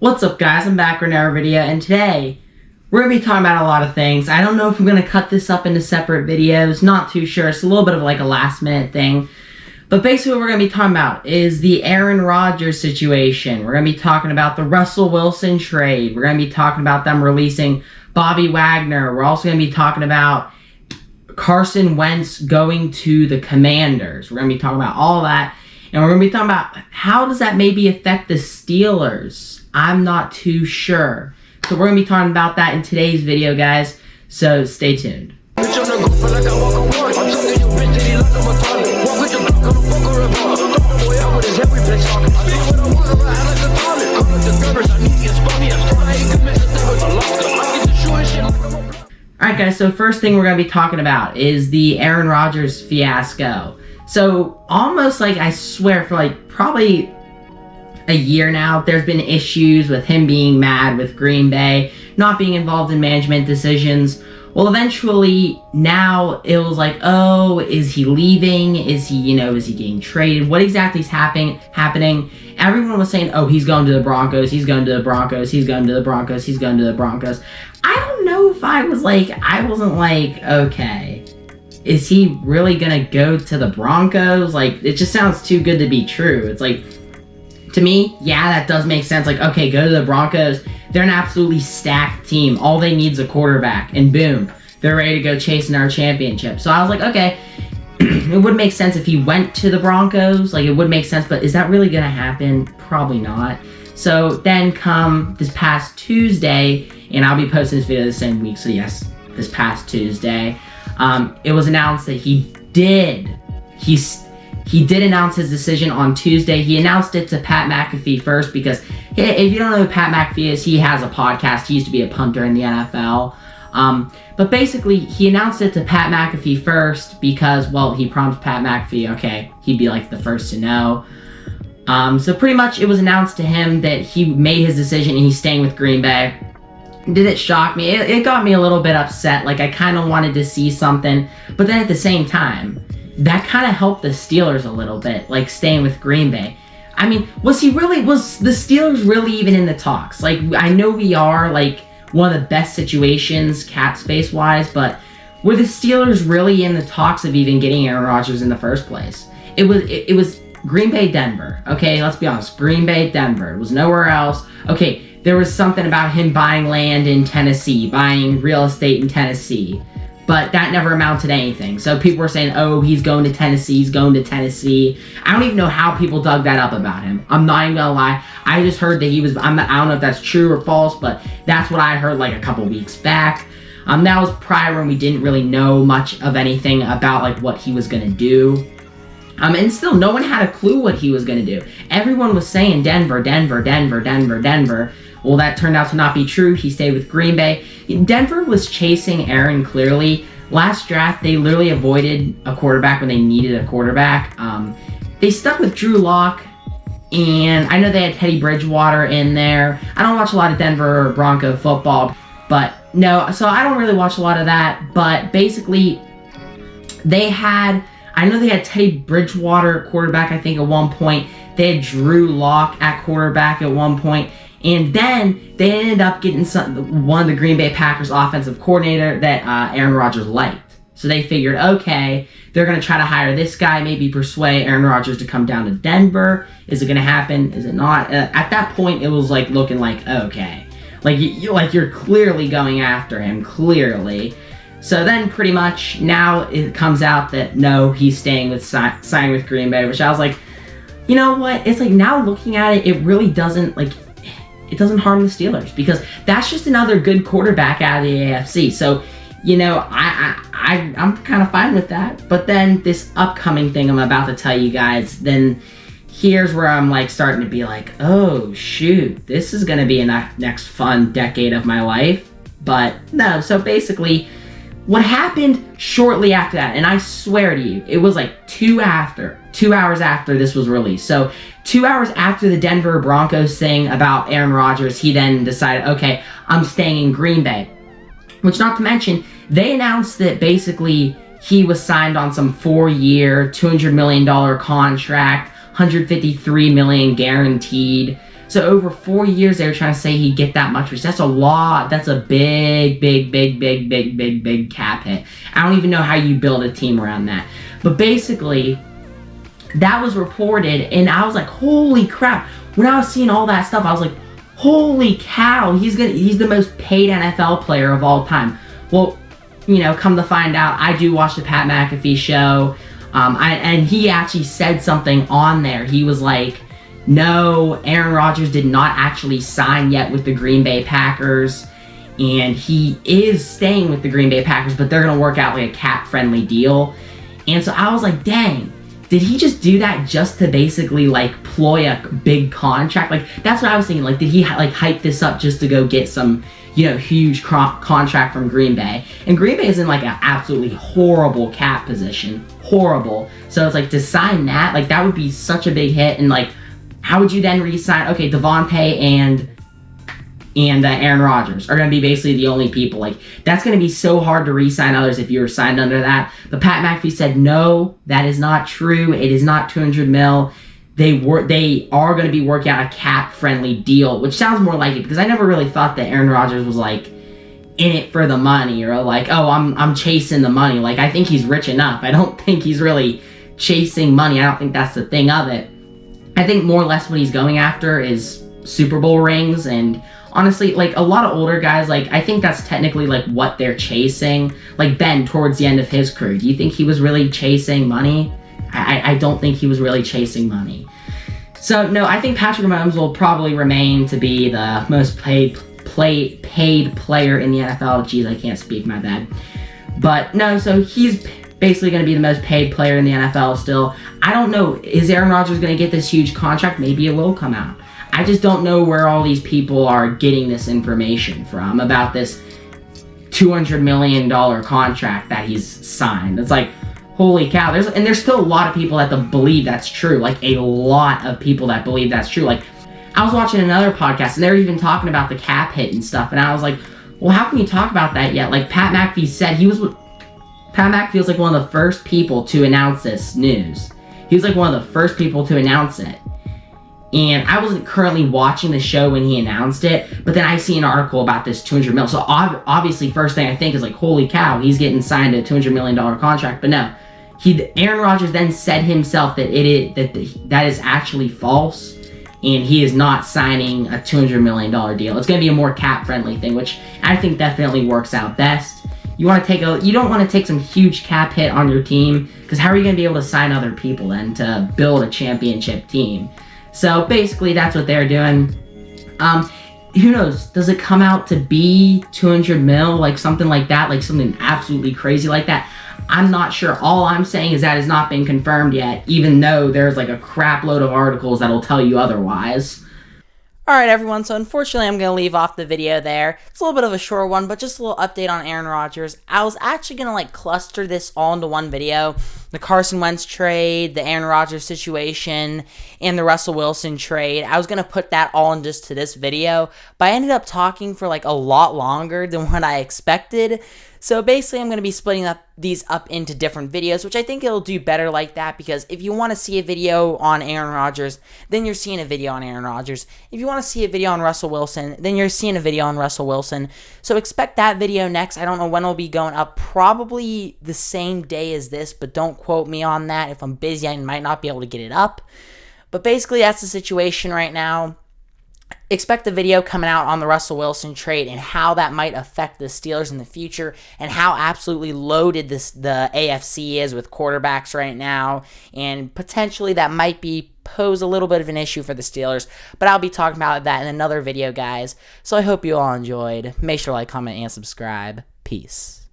What's up, guys? I'm back with another video, and today we're going to be talking about a lot of things. I don't know if I'm going to cut this up into separate videos, not too sure. It's a little bit of like a last minute thing. But basically what we're going to be talking about is the Aaron Rodgers situation. We're going to be talking about the Russell Wilson trade. We're going to be talking about them releasing Bobby Wagner. We're also going to be talking about Carson Wentz going to the Commanders. We're going to be talking about all that. And we're going to be talking about how does that maybe affect the Steelers. I'm not too sure. So we're going to be talking about that in today's video, guys. So stay tuned. Alright guys, so first thing we're going to be talking about is the Aaron Rodgers fiasco. So almost like, I swear, for like probably a year now, there's been issues with him being mad with Green Bay, not being involved in management decisions. Well, eventually, now it was like, oh, is he leaving? Is he, is he getting traded? What exactly is happening? Everyone was saying, oh, he's going to the Broncos, he's going to the Broncos, he's going to the Broncos, he's going to the Broncos. I don't know if I wasn't like, okay, is he really gonna go to the Broncos? Like, it just sounds too good to be true. It's like, to me, yeah, that does make sense. Like, okay, go to the Broncos. They're an absolutely stacked team. All they need is a quarterback, and boom, they're ready to go chasing our championship. So I was like, okay, it would make sense if he went to the Broncos. Like, it would make sense, but is that really going to happen? Probably not. So then come this past Tuesday, and I'll be posting this video the same week, so yes, this past Tuesday, it was announced that he did announce his decision on Tuesday. He announced it to Pat McAfee first because, if you don't know who Pat McAfee is, he has a podcast. He used to be a punter in the NFL. But basically, he announced it to Pat McAfee first because, well, he promised Pat McAfee, okay, he'd be like the first to know. So pretty much it was announced to him that he made his decision and he's staying with Green Bay. Did it shock me? It got me a little bit upset. Like, I kind of wanted to see something, but then at the same time, that kind of helped the Steelers a little bit, like staying with Green Bay. I mean, was the Steelers really even in the talks? Like, I know we are, like, one of the best situations cap space wise, but were the Steelers really in the talks of even getting Aaron Rodgers in the first place? It was Green Bay, Denver. Okay, let's be honest. Green Bay, Denver. It was nowhere else. Okay, there was something about him buying land in Tennessee, buying real estate in Tennessee. But that never amounted to anything. So people were saying, oh, he's going to Tennessee, he's going to Tennessee. I don't even know how people dug that up about him. I'm not even gonna lie. I just heard that he was, I don't know if that's true or false, but that's what I heard like a couple weeks back. That was prior when we didn't really know much of anything about like what he was gonna do. And still, no one had a clue what he was gonna do. Everyone was saying Denver, Denver, Denver, Denver, Denver. Well, that turned out to not be true. He stayed with Green Bay. Denver was chasing Aaron clearly. Last draft, they literally avoided a quarterback when they needed a quarterback. They stuck with Drew Lock, and I know they had Teddy Bridgewater in there. I don't watch a lot of Denver Bronco football, but no, so I don't really watch a lot of that. But basically, I know they had Teddy Bridgewater quarterback, I think, at one point. They had Drew Lock at quarterback at one point. And then they ended up getting one of the Green Bay Packers offensive coordinator that Aaron Rodgers liked. So they figured, okay, they're going to try to hire this guy, maybe persuade Aaron Rodgers to come down to Denver. Is it going to happen? Is it not? At that point, it was like looking like, okay. Like, you're clearly going after him, clearly. So then pretty much now it comes out that no, he's staying with signing with Green Bay, which I was like, you know what? It's like, now looking at it, it really doesn't, like, it doesn't harm the Steelers because that's just another good quarterback out of the AFC. So, I'm kind of fine with that. But then this upcoming thing I'm about to tell you guys, then here's where I'm like starting to be like, oh shoot, this is going to be a next fun decade of my life. But no, so basically what happened shortly after that, and I swear to you, it was like 2 hours after this was released. So 2 hours after the Denver Broncos thing about Aaron Rodgers, he then decided, okay, I'm staying in Green Bay. Which, not to mention, they announced that basically he was signed on some 4-year, $200 million contract, $153 million guaranteed. So over 4 years, they were trying to say he'd get that much, which that's a lot. That's a big cap hit. I don't even know how you build a team around that. But basically, that was reported, and I was like, holy crap. When I was seeing all that stuff, I was like, holy cow, he's the most paid NFL player of all time. Well, you know, come to find out, I do watch the Pat McAfee show, and he actually said something on there. He was like, no, Aaron Rodgers did not actually sign yet with the Green Bay Packers, and he is staying with the Green Bay Packers, but they're going to work out like a cap-friendly deal. And so I was like, dang, did he just do that just to basically like ploy a big contract? Like, that's what I was thinking. Like, did he like hype this up just to go get some, you know, huge contract from Green Bay? And Green Bay is in like an absolutely horrible cap position. Horrible. So it's like, to sign that, like, that would be such a big hit. And like, how would you then re-sign? Okay, Devontae and Aaron Rodgers are going to be basically the only people. Like, that's going to be so hard to re-sign others if you were signed under that. But Pat McAfee said, no, that is not true. It is not $200 million. They are going to be working out a cap-friendly deal, which sounds more like it, because I never really thought that Aaron Rodgers was like in it for the money, or like, oh, I'm chasing the money. Like, I think he's rich enough. I don't think he's really chasing money. I don't think that's the thing of it. I think more or less what he's going after is Super Bowl rings, and honestly, like, a lot of older guys, like, I think that's technically like what they're chasing. Like Ben towards the end of his career, do you think he was really chasing money? I don't think he was really chasing money. So no, I think Patrick Mahomes will probably remain to be the most paid player in the NFL. Jeez, I can't speak, my bad. But no, so he's basically going to be the most paid player in the NFL still. I don't know, is Aaron Rodgers going to get this huge contract? Maybe it will come out. I just don't know where all these people are getting this information from about this $200 million contract that he's signed. It's like, holy cow. There's still a lot of people that believe that's true. Like, a lot of people that believe that's true. Like, I was watching another podcast, and they were even talking about the cap hit and stuff, and I was like, well, how can you talk about that yet? Like, Pat McAfee said Pat McAfee was like one of the first people to announce this news. He was like one of the first people to announce it. And I wasn't currently watching the show when he announced it, but then I see an article about this $200 million. So obviously, first thing I think is like, holy cow, he's getting signed to a $200 million contract. But no, Aaron Rodgers then said himself that that is actually false, and he is not signing a $200 million deal. It's going to be a more cap-friendly thing, which I think definitely works out best. You don't want to take some huge cap hit on your team, because how are you going to be able to sign other people then to build a championship team? So basically, that's what they're doing. Who knows? Does it come out to be $200 million, like something like that, like something absolutely crazy like that? I'm not sure. All I'm saying is that has not been confirmed yet, even though there's like a crap load of articles that'll tell you otherwise. Alright everyone, so unfortunately I'm going to leave off the video there. It's a little bit of a short one, but just a little update on Aaron Rodgers. I was actually going to like cluster this all into one video. The Carson Wentz trade, the Aaron Rodgers situation, and the Russell Wilson trade. I was going to put that all in just to this video, but I ended up talking for like a lot longer than what I expected. So basically, I'm going to be splitting these up into different videos, which I think it'll do better like that, because if you want to see a video on Aaron Rodgers, then you're seeing a video on Aaron Rodgers. If you want to see a video on Russell Wilson, then you're seeing a video on Russell Wilson. So expect that video next. I don't know when it'll be going up, probably the same day as this, but don't quote me on that. If I'm busy, I might not be able to get it up. But basically, that's the situation right now. Expect the video coming out on the Russell Wilson trade and how that might affect the Steelers in the future, and how absolutely loaded the AFC is with quarterbacks right now, and potentially that might pose a little bit of an issue for the Steelers, but I'll be talking about that in another video, guys. So I hope you all enjoyed. Make sure to like, comment, and subscribe. Peace.